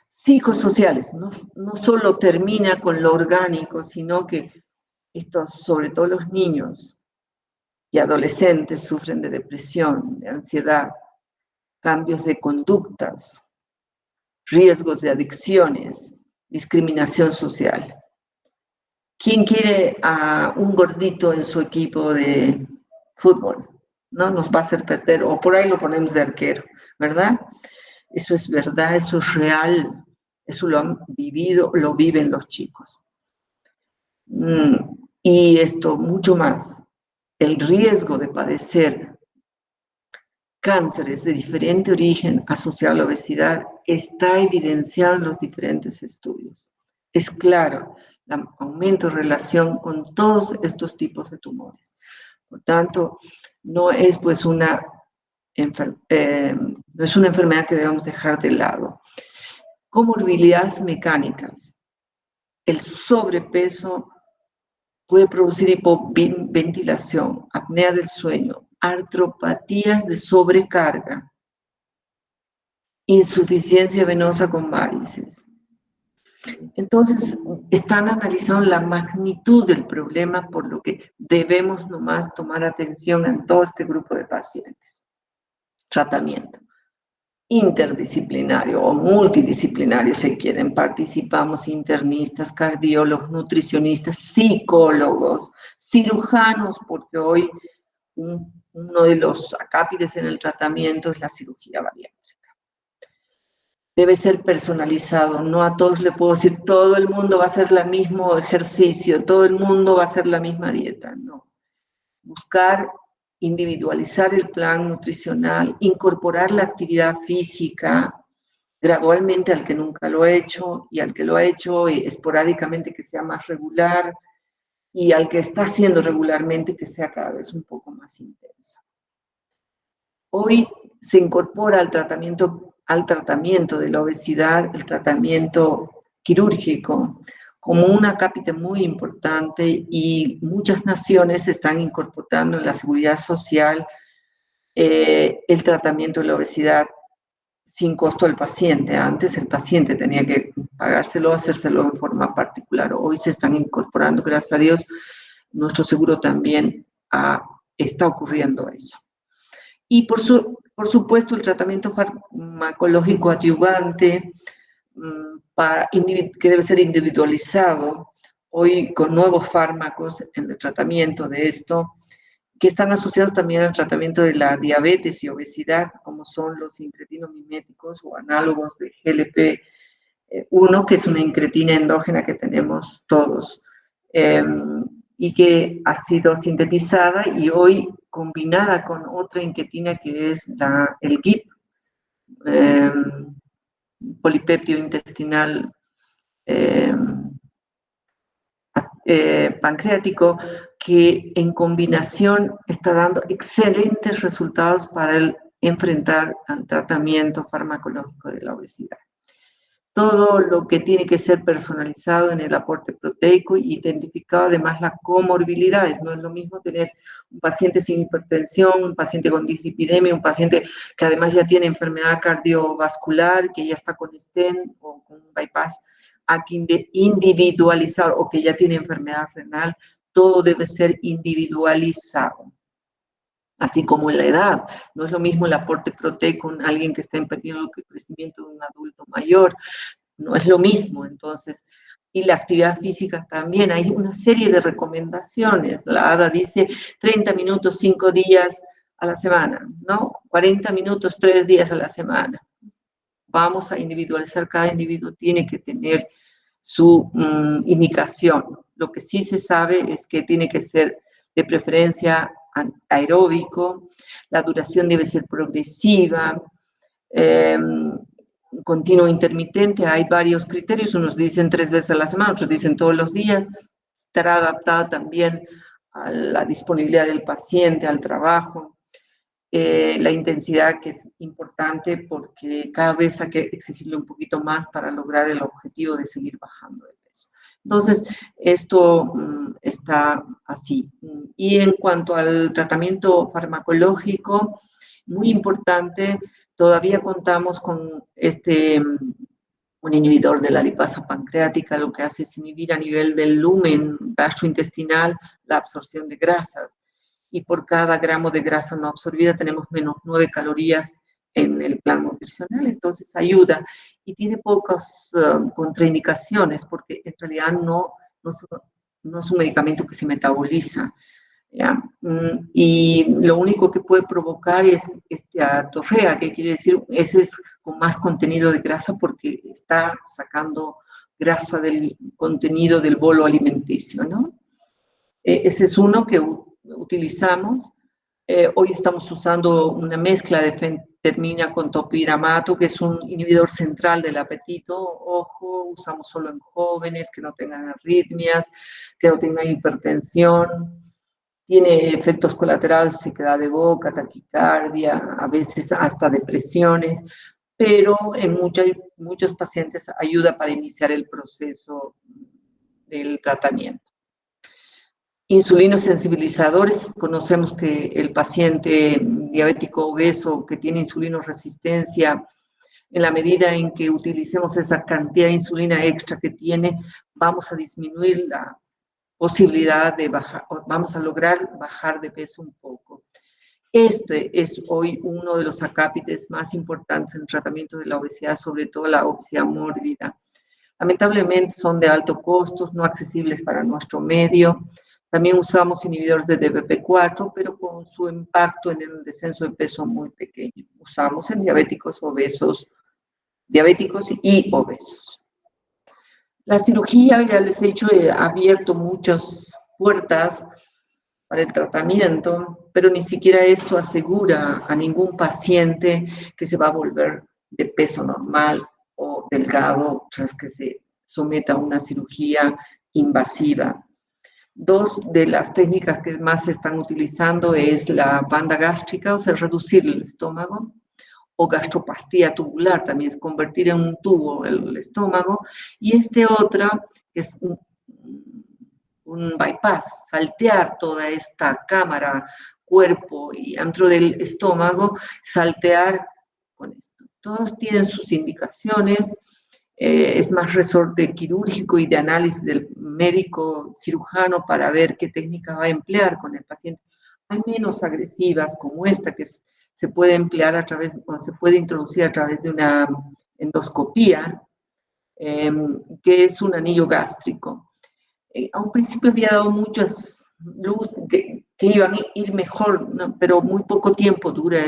Psicosociales, no solo termina con lo orgánico, sino que estos, sobre todo los niños y adolescentes, sufren de depresión, de ansiedad, cambios de conductas, riesgos de adicciones, discriminación social. ¿Quién quiere a un gordito en su equipo de fútbol? No nos va a hacer perder, o por ahí lo ponemos de arquero, ¿verdad? Eso es verdad, eso es real, eso lo han vivido, lo viven los chicos. Y esto, mucho más, el riesgo de padecer cánceres de diferente origen asociado a la obesidad está evidenciado en los diferentes estudios. Es claro, el aumento en relación con todos estos tipos de tumores. Por tanto, no es pues una enfermedad que debemos dejar de lado. Comorbilidades mecánicas. El sobrepeso puede producir hipoventilación, apnea del sueño, artropatías de sobrecarga, insuficiencia venosa con varices. Entonces, están analizando la magnitud del problema, por lo que debemos nomás tomar atención en todo este grupo de pacientes. Tratamiento interdisciplinario o multidisciplinario, si quieren. Participamos internistas, cardiólogos, nutricionistas, psicólogos, cirujanos, porque hoy uno de los acápites en el tratamiento es la cirugía bariátrica. Debe ser personalizado, no a todos le puedo decir, todo el mundo va a hacer el mismo ejercicio, todo el mundo va a hacer la misma dieta, no. Buscar individualizar el plan nutricional, incorporar la actividad física gradualmente al que nunca lo ha hecho y al que lo ha hecho esporádicamente que sea más regular y al que está haciendo regularmente que sea cada vez un poco más intensa. Hoy se incorpora al tratamiento de la obesidad, el tratamiento quirúrgico, como un acápite muy importante y muchas naciones están incorporando en la seguridad social el tratamiento de la obesidad sin costo al paciente. Antes el paciente tenía que pagárselo, hacérselo en forma particular. Hoy se están incorporando, gracias a Dios, nuestro seguro también está ocurriendo eso. Y por supuesto el tratamiento farmacológico adyuvante, que debe ser individualizado, hoy con nuevos fármacos en el tratamiento de esto, que están asociados también al tratamiento de la diabetes y obesidad, como son los incretinimiméticos o análogos de GLP-1, que es una incretina endógena que tenemos todos, y que ha sido sintetizada y hoy combinada con otra incretina que es el GIP, polipéptido intestinal pancreático, que en combinación está dando excelentes resultados para enfrentar al tratamiento farmacológico de la obesidad. Todo lo que tiene que ser personalizado en el aporte proteico y identificado además las comorbilidades. No es lo mismo tener un paciente sin hipertensión, un paciente con dislipidemia, un paciente que además ya tiene enfermedad cardiovascular, que ya está con stent o con un bypass, a que individualizar o que ya tiene enfermedad renal. Todo debe ser individualizado. Así como en la edad, no es lo mismo el aporte proteico en alguien que está en periodo de crecimiento de un adulto mayor, no es lo mismo, entonces, y la actividad física también, hay una serie de recomendaciones, la ADA dice 30 minutos 5 días a la semana, ¿no? 40 minutos 3 días a la semana. Vamos a individualizar, cada individuo tiene que tener su indicación. Lo que sí se sabe es que tiene que ser de preferencia aeróbico, la duración debe ser progresiva, continuo intermitente, hay varios criterios, unos dicen 3 veces a la semana, otros dicen todos los días, estará adaptada también a la disponibilidad del paciente, al trabajo, la intensidad que es importante porque cada vez hay que exigirle un poquito más para lograr el objetivo de seguir bajando de peso. Entonces, esto está así. Y en cuanto al tratamiento farmacológico, muy importante, todavía contamos con un inhibidor de la lipasa pancreática, lo que hace es inhibir a nivel del lumen gastrointestinal la absorción de grasas. Y por cada gramo de grasa no absorbida tenemos menos 9 calorías en el plan nutricional, entonces ayuda y tiene pocas contraindicaciones porque en realidad no es un medicamento que se metaboliza, ¿ya? Y lo único que puede provocar es atorrea, que quiere decir, ese es con más contenido de grasa porque está sacando grasa del contenido del bolo alimenticio, ¿no? Ese es uno que utilizamos. Hoy estamos usando una mezcla de fentermina con topiramato, que es un inhibidor central del apetito. Ojo, usamos solo en jóvenes que no tengan arritmias, que no tengan hipertensión. Tiene efectos colaterales, sequedad de boca, taquicardia, a veces hasta depresiones, pero en muchos pacientes ayuda para iniciar el proceso del tratamiento. Insulinos sensibilizadores, conocemos que el paciente diabético obeso que tiene insulinoresistencia En la medida en que utilicemos esa cantidad de insulina extra que tiene, vamos a disminuir la posibilidad de bajar, vamos a lograr bajar de peso un poco. Este es hoy uno de los acápites más importantes en el tratamiento de la obesidad, sobre todo la obesidad mórbida. Lamentablemente son de alto costo, no accesibles para nuestro medio. También usamos inhibidores de DPP-4, pero con su impacto en el descenso de peso muy pequeño. Usamos en diabéticos y obesos. La cirugía, ya les he dicho, ha abierto muchas puertas para el tratamiento, pero ni siquiera esto asegura a ningún paciente que se va a volver de peso normal o delgado tras que se someta a una cirugía invasiva. Dos de las técnicas que más se están utilizando es la banda gástrica, o sea, reducir el estómago, o gastropastía tubular, también es convertir en un tubo el estómago, y otra es un bypass, saltear toda esta cámara, cuerpo y dentro del estómago, saltear con esto. Todos tienen sus indicaciones, es más resorte quirúrgico y de análisis del médico cirujano para ver qué técnica va a emplear con el paciente. Hay menos agresivas como esta que se puede emplear a través, o se puede introducir a través de una endoscopía, que es un anillo gástrico. A un principio había dado muchas luz que iban a ir mejor, ¿no? Pero muy poco tiempo dura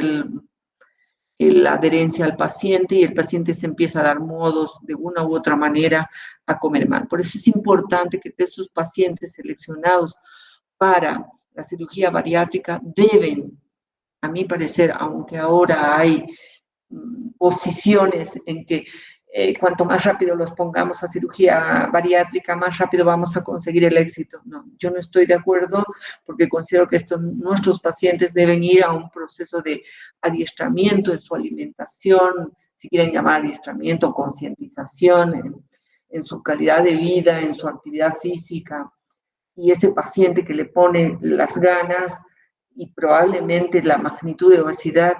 la adherencia al paciente y el paciente se empieza a dar modos de una u otra manera a comer mal. Por eso es importante que estos pacientes seleccionados para la cirugía bariátrica deben, a mi parecer, aunque ahora hay posiciones en que cuanto más rápido los pongamos a cirugía bariátrica, más rápido vamos a conseguir el éxito. No, yo no estoy de acuerdo porque considero que nuestros pacientes deben ir a un proceso de adiestramiento en su alimentación, si quieren llamar adiestramiento, concientización en su calidad de vida, en su actividad física. Y ese paciente que le pone las ganas y probablemente la magnitud de obesidad,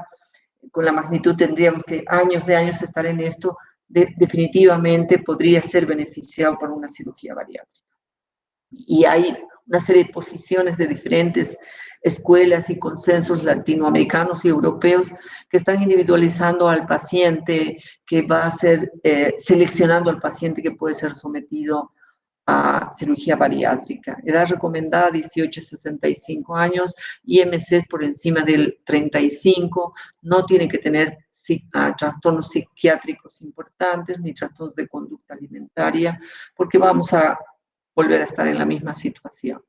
con la magnitud tendríamos que años de años estar en esto, definitivamente podría ser beneficiado por una cirugía bariátrica. Y hay una serie de posiciones de diferentes escuelas y consensos latinoamericanos y europeos que están individualizando al paciente, que va a ser seleccionando al paciente que puede ser sometido a cirugía bariátrica. Edad recomendada 18 a 65 años, IMC por encima del 35, no tiene que tener trastornos psiquiátricos importantes ni trastornos de conducta alimentaria, porque vamos a volver a estar en la misma situación.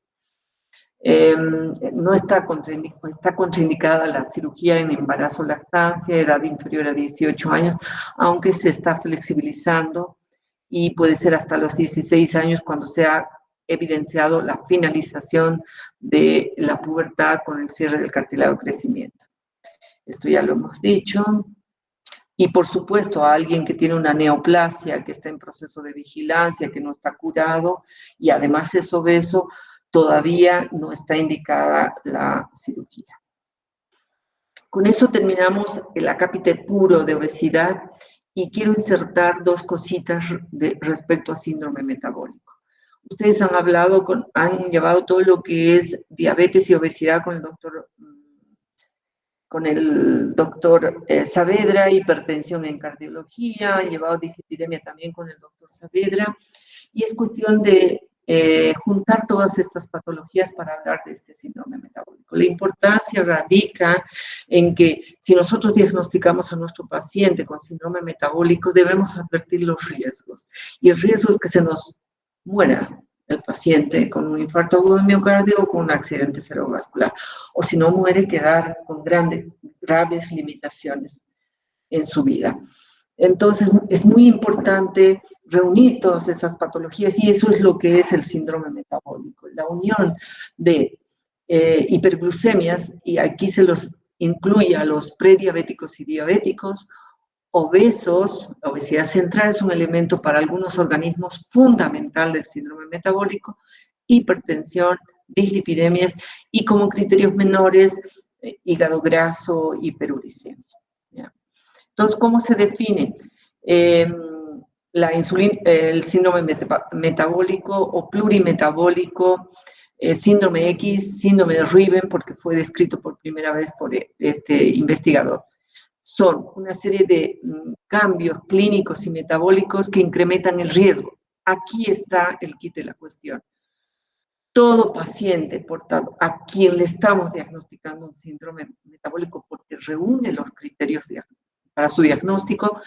No está contraindicada la cirugía en embarazo o lactancia, edad inferior a 18 años, aunque se está flexibilizando y puede ser hasta los 16 años cuando se ha evidenciado la finalización de la pubertad con el cierre del cartílago de crecimiento. Esto ya lo hemos dicho. Y por supuesto, a alguien que tiene una neoplasia, que está en proceso de vigilancia, que no está curado y además es obeso, todavía no está indicada la cirugía. Con eso terminamos el acápite puro de obesidad y quiero insertar dos cositas respecto a síndrome metabólico. Ustedes han llevado todo lo que es diabetes y obesidad con el doctor Saavedra, hipertensión en cardiología, han llevado dislipidemia también con el doctor Saavedra, y es cuestión de juntar todas estas patologías para hablar de este síndrome metabólico. La importancia radica en que si nosotros diagnosticamos a nuestro paciente con síndrome metabólico, debemos advertir los riesgos, y el riesgo es que se nos muera el paciente con un infarto agudo de miocardio o con un accidente cerebrovascular, o si no muere, quedar con graves limitaciones en su vida. Entonces, es muy importante reunir todas esas patologías y eso es lo que es el síndrome metabólico, la unión de hiperglucemias, y aquí se los incluye a los prediabéticos y diabéticos, obesos. La obesidad central es un elemento para algunos organismos fundamental del síndrome metabólico, hipertensión, dislipidemias y como criterios menores, hígado graso, hiperuricemia. ¿Ya? Entonces, ¿cómo se define? El síndrome metabólico o plurimetabólico, síndrome X, síndrome de Riven, porque fue descrito por primera vez por este investigador. Son una serie de cambios clínicos y metabólicos que incrementan el riesgo. Aquí está el quid de la cuestión. Todo paciente, por tanto, a quien le estamos diagnosticando un síndrome metabólico porque reúne los criterios para su diagnóstico,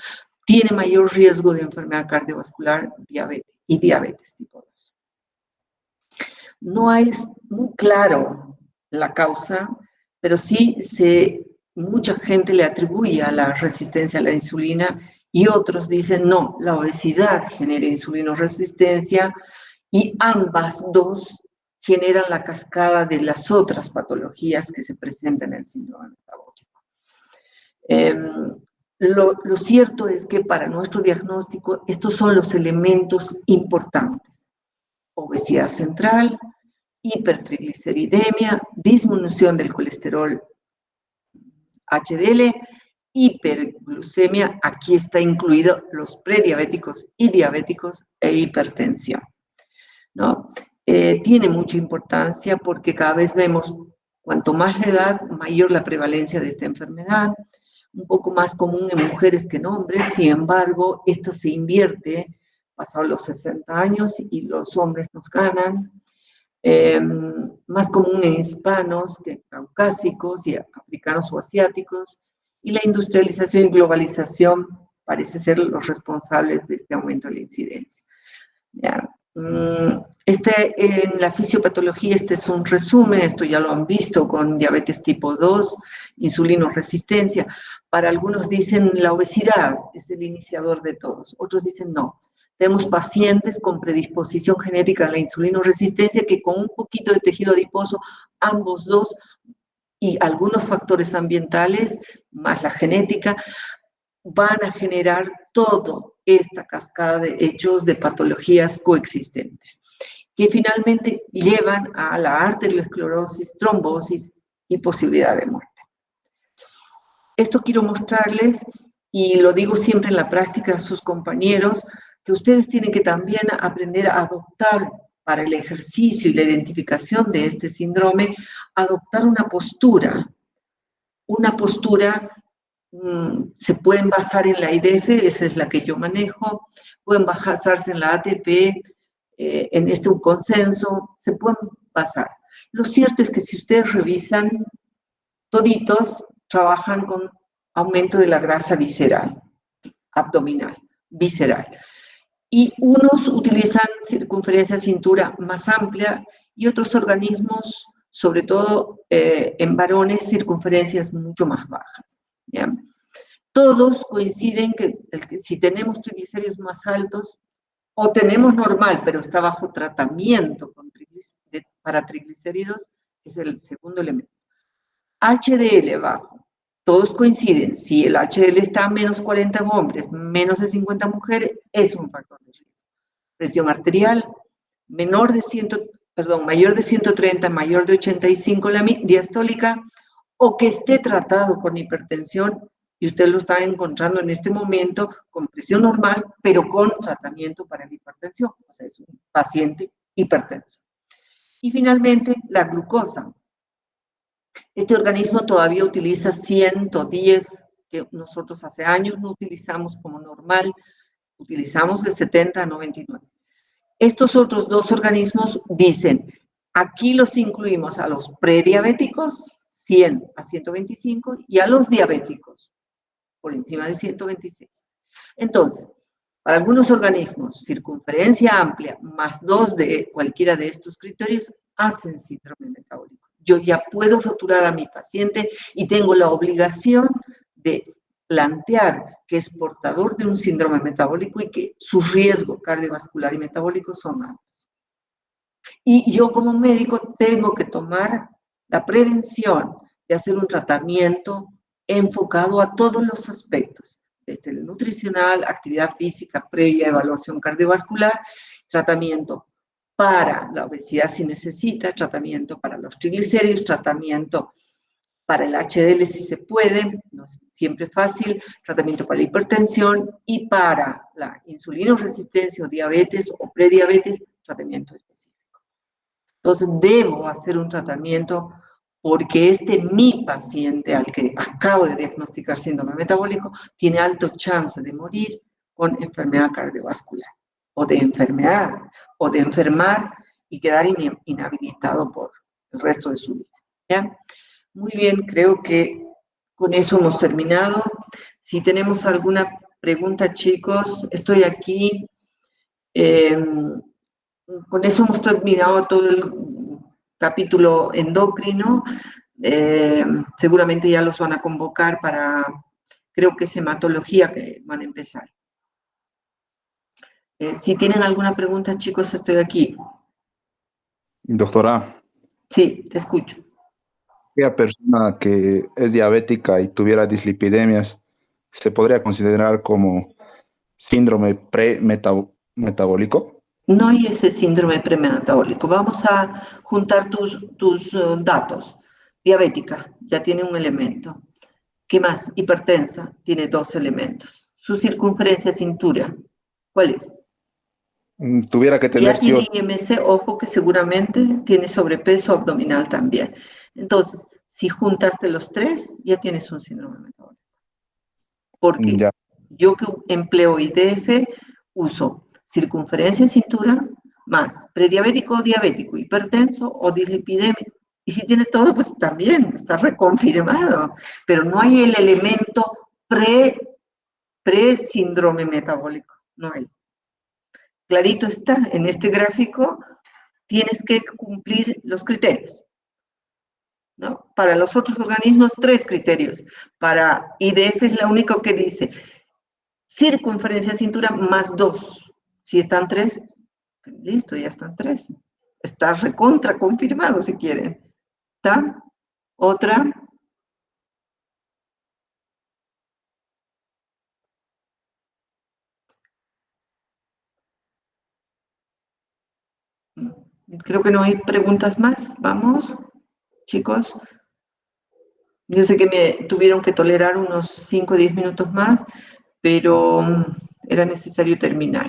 tiene mayor riesgo de enfermedad cardiovascular y diabetes tipo 2. No es muy claro la causa, pero sí mucha gente le atribuye a la resistencia a la insulina y otros dicen no, la obesidad genera insulinoresistencia y ambas dos generan la cascada de las otras patologías que se presentan en el síndrome metabólico. Lo cierto es que para nuestro diagnóstico estos son los elementos importantes. Obesidad central, hipertrigliceridemia, disminución del colesterol HDL, hiperglucemia, aquí está incluido los prediabéticos y diabéticos e hipertensión, ¿no? Tiene mucha importancia porque cada vez vemos, cuanto más la edad, mayor la prevalencia de esta enfermedad, un poco más común en mujeres que en hombres, sin embargo, esto se invierte pasados los 60 años y los hombres nos ganan, más común en hispanos que en caucásicos y africanos o asiáticos, y la industrialización y globalización parece ser los responsables de este aumento de la incidencia. ¿Ya? En la fisiopatología este es un resumen, esto ya lo han visto con diabetes tipo 2, insulinoresistencia. Para algunos dicen la obesidad es el iniciador de todos, otros dicen no. Tenemos pacientes con predisposición genética a la insulinoresistencia que con un poquito de tejido adiposo, ambos dos, y algunos factores ambientales, más la genética, van a generar toda esta cascada de hechos de patologías coexistentes, que finalmente llevan a la arteriosclerosis, trombosis y posibilidad de muerte. Esto quiero mostrarles, y lo digo siempre en la práctica a sus compañeros, que ustedes tienen que también aprender a adoptar para el ejercicio y la identificación de este síndrome, adoptar una postura se pueden basar en la IDF, esa es la que yo manejo, pueden basarse en la ATP, en un consenso, se pueden basar. Lo cierto es que si ustedes revisan, toditos trabajan con aumento de la grasa visceral, abdominal, visceral. Y unos utilizan circunferencia de cintura más amplia y otros organismos, sobre todo en varones, circunferencias mucho más bajas. ¿Ya? Todos coinciden que si tenemos triglicéridos más altos, o tenemos normal, pero está bajo tratamiento para triglicéridos, es el segundo elemento. HDL bajo, todos coinciden, si el HDL está a menos 40 en hombres, menos de 50 mujeres, es un factor de riesgo. Presión arterial, mayor de 130, mayor de 85 la diastólica, o que esté tratado con hipertensión, y usted lo está encontrando en este momento con presión normal, pero con tratamiento para la hipertensión, o sea, es un paciente hipertenso. Y finalmente, la glucosa. Este organismo todavía utiliza 110, que nosotros hace años no utilizamos como normal, utilizamos de 70 a 99. Estos otros dos organismos dicen, aquí los incluimos a los prediabéticos, 100 a 125, y a los diabéticos, por encima de 126. Entonces, para algunos organismos, circunferencia amplia más 2 de cualquiera de estos criterios hacen síndrome metabólico. Yo ya puedo rotular a mi paciente y tengo la obligación de plantear que es portador de un síndrome metabólico y que su riesgo cardiovascular y metabólico son altos. Y yo como médico tengo que tomar la prevención de hacer un tratamiento enfocado a todos los aspectos, desde el nutricional, actividad física previa, evaluación cardiovascular, tratamiento para la obesidad si necesita, tratamiento para los triglicéridos, tratamiento para el HDL si se puede, no es siempre fácil, tratamiento para la hipertensión, y para la insulinoresistencia o diabetes o prediabetes, tratamiento específico. Entonces, debo hacer un tratamiento porque mi paciente al que acabo de diagnosticar síndrome metabólico tiene alto chance de morir con enfermedad cardiovascular, o de enfermar y quedar inhabilitado por el resto de su vida. ¿Ya? Muy bien, creo que con eso hemos terminado. Si tenemos alguna pregunta, chicos, estoy aquí. Con eso hemos terminado todo el capítulo endocrino. Seguramente ya los van a convocar para, creo que es hematología que van a empezar. Si tienen alguna pregunta, chicos, estoy aquí. Doctora, Sí, te escucho. aquella persona que es diabética y tuviera dislipidemias, ¿se podría considerar como síndrome premetabólico? No hay ese síndrome premetabólico. Vamos a juntar tus datos. Diabética, ya tiene un elemento. ¿Qué más? Hipertensa, tiene 2 elementos. Su circunferencia cintura, ¿cuál es? Tuviera que tener Ya sí o tiene sí. IMC, ojo que seguramente tiene sobrepeso abdominal también. Entonces, si juntaste los 3, ya tienes un síndrome metabólico. Porque Ya. yo que empleo IDF, uso circunferencia de cintura más prediabético o diabético, hipertenso o dislipidémico. Y si tiene todo, pues también está reconfirmado. Pero no hay el elemento pre-síndrome metabólico. No hay. Clarito está, en este gráfico tienes que cumplir los criterios, ¿no? Para los otros organismos, 3 criterios. Para IDF es lo único que dice circunferencia de cintura más 2. Si están 3, listo, ya están 3. Está recontra confirmado si quieren. ¿Está? Otra. Creo que no hay preguntas más. Vamos, chicos. Yo sé que me tuvieron que tolerar unos 5 o 10 minutos más, pero era necesario terminar.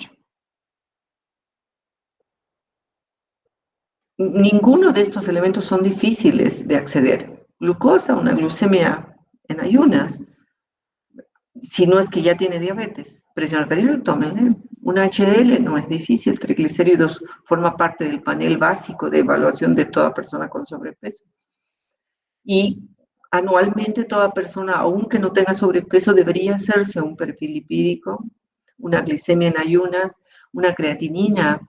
Ninguno de estos elementos son difíciles de acceder. Glucosa, una glucemia en ayunas, si no es que ya tiene diabetes. Presión arterial, tómenle. Una HDL no es difícil, triglicéridos forma parte del panel básico de evaluación de toda persona con sobrepeso. Y anualmente toda persona, aunque no tenga sobrepeso, debería hacerse un perfil lipídico, una glicemia en ayunas, una creatinina.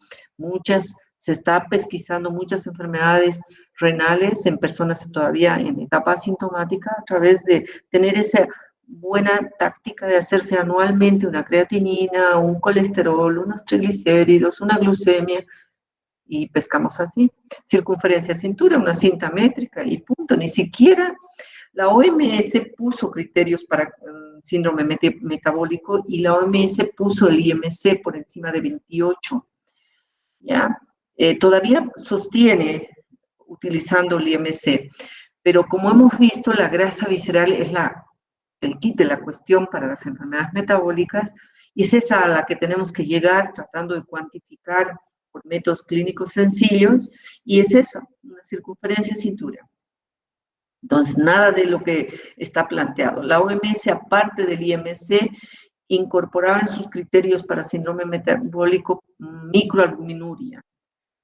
Se está pesquisando muchas enfermedades renales en personas todavía en etapa asintomática a través de tener esa buena táctica de hacerse anualmente una creatinina, un colesterol, unos triglicéridos, una glucemia, y pescamos así. Circunferencia de cintura, una cinta métrica y punto. Ni siquiera la OMS puso criterios para síndrome metabólico y la OMS puso el IMC por encima de 28. ¿Ya? Todavía sostiene utilizando el IMC, pero como hemos visto, la grasa visceral es el kit de la cuestión para las enfermedades metabólicas, y es esa a la que tenemos que llegar tratando de cuantificar por métodos clínicos sencillos, y es eso, una circunferencia de cintura. Entonces, nada de lo que está planteado. La OMS, aparte del IMC, incorporaba en sus criterios para síndrome metabólico microalbuminuria,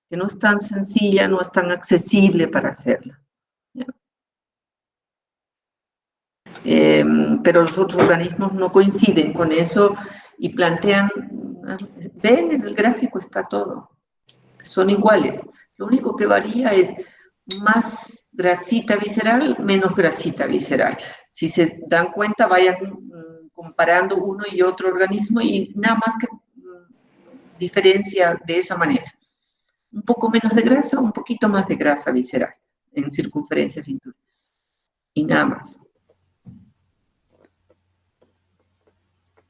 que no es tan sencilla, no es tan accesible para hacerla. Pero los otros organismos no coinciden con eso y plantean, ven, en el gráfico está todo, son iguales. Lo único que varía es más grasita visceral, menos grasita visceral. Si se dan cuenta, vayan comparando uno y otro organismo y nada más que diferencia de esa manera. Un poco menos de grasa, un poquito más de grasa visceral en circunferencia cintura. Y nada más.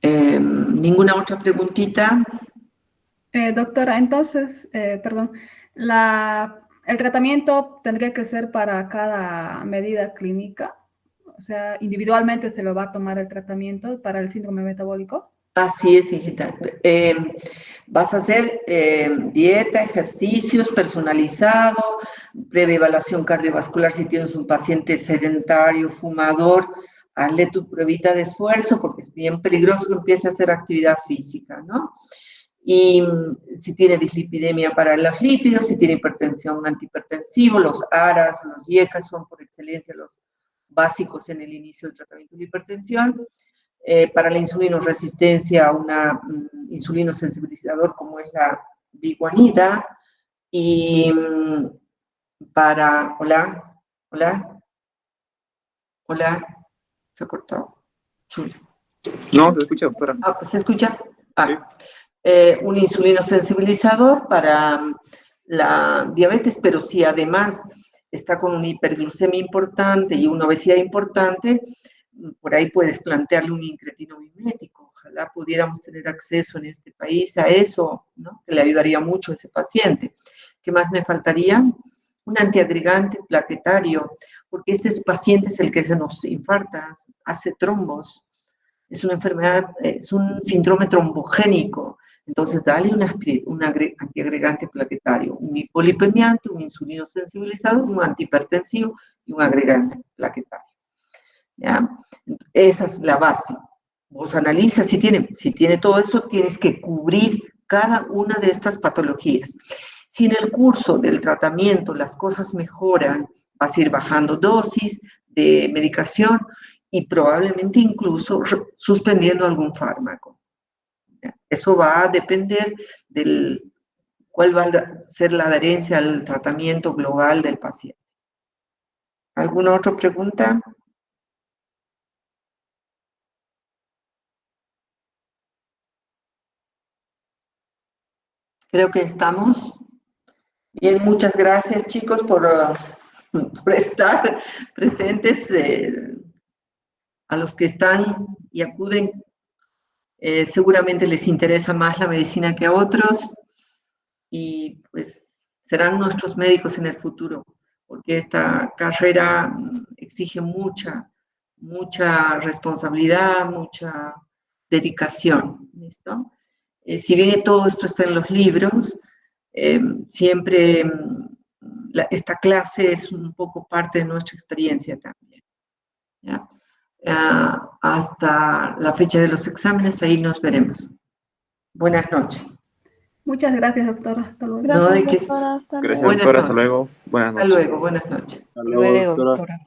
¿Ninguna otra preguntita? Doctora, entonces, perdón, ¿el tratamiento tendría que ser para cada medida clínica O sea, individualmente se lo va a tomar el tratamiento para el síndrome metabólico. Así es, hijita. Vas a hacer dieta, ejercicios personalizado, previa evaluación cardiovascular si tienes un paciente sedentario, fumador, hazle tu pruebita de esfuerzo porque es bien peligroso que empiece a hacer actividad física, ¿no? Y si tiene dislipidemia para los lípidos, si tiene hipertensión, antihipertensivo, los ARAs, los IECA son por excelencia los básicos en el inicio del tratamiento de hipertensión. Para la insulinoresistencia, una insulinosensibilizador como es la biguanida, y para, hola, se ha cortado, Chuli. No, se escucha, doctora. ¿Se escucha? Sí. Un insulinosensibilizador para la diabetes, pero si además está con una hiperglucemia importante y una obesidad importante, por ahí puedes plantearle un incretino mimético. Ojalá pudiéramos tener acceso en este país a eso, ¿no? Que le ayudaría mucho a ese paciente. ¿Qué más me faltaría? Un antiagregante plaquetario, porque este paciente es el que se nos infarta, hace trombos. Es una enfermedad, es un síndrome trombogénico. Entonces, dale un antiagregante plaquetario, un hipolipemiante, un insulinosensibilizador, un antihipertensivo y un agregante plaquetario. ¿Ya? Esa es la base. Vos analizas si tiene todo eso, tienes que cubrir cada una de estas patologías. Si en el curso del tratamiento las cosas mejoran, vas a ir bajando dosis de medicación y probablemente incluso suspendiendo algún fármaco. ¿Ya? Eso va a depender de cuál va a ser la adherencia al tratamiento global del paciente. ¿Alguna otra pregunta? Creo que estamos. Bien, muchas gracias, chicos, por estar presentes. A los que están y acuden, seguramente les interesa más la medicina que a otros y pues serán nuestros médicos en el futuro, porque esta carrera exige mucha responsabilidad, mucha dedicación, ¿listo? Si bien todo esto está en los libros, siempre esta clase es un poco parte de nuestra experiencia también, ¿ya? Hasta la fecha de los exámenes, ahí nos veremos. Buenas noches. Muchas gracias, doctora. Hasta luego. No, de que... Doctora, hasta Gracias, luego. doctora. Hasta luego. Buenas Hasta noches. luego, buenas noches. Hasta luego, doctora. Doctora.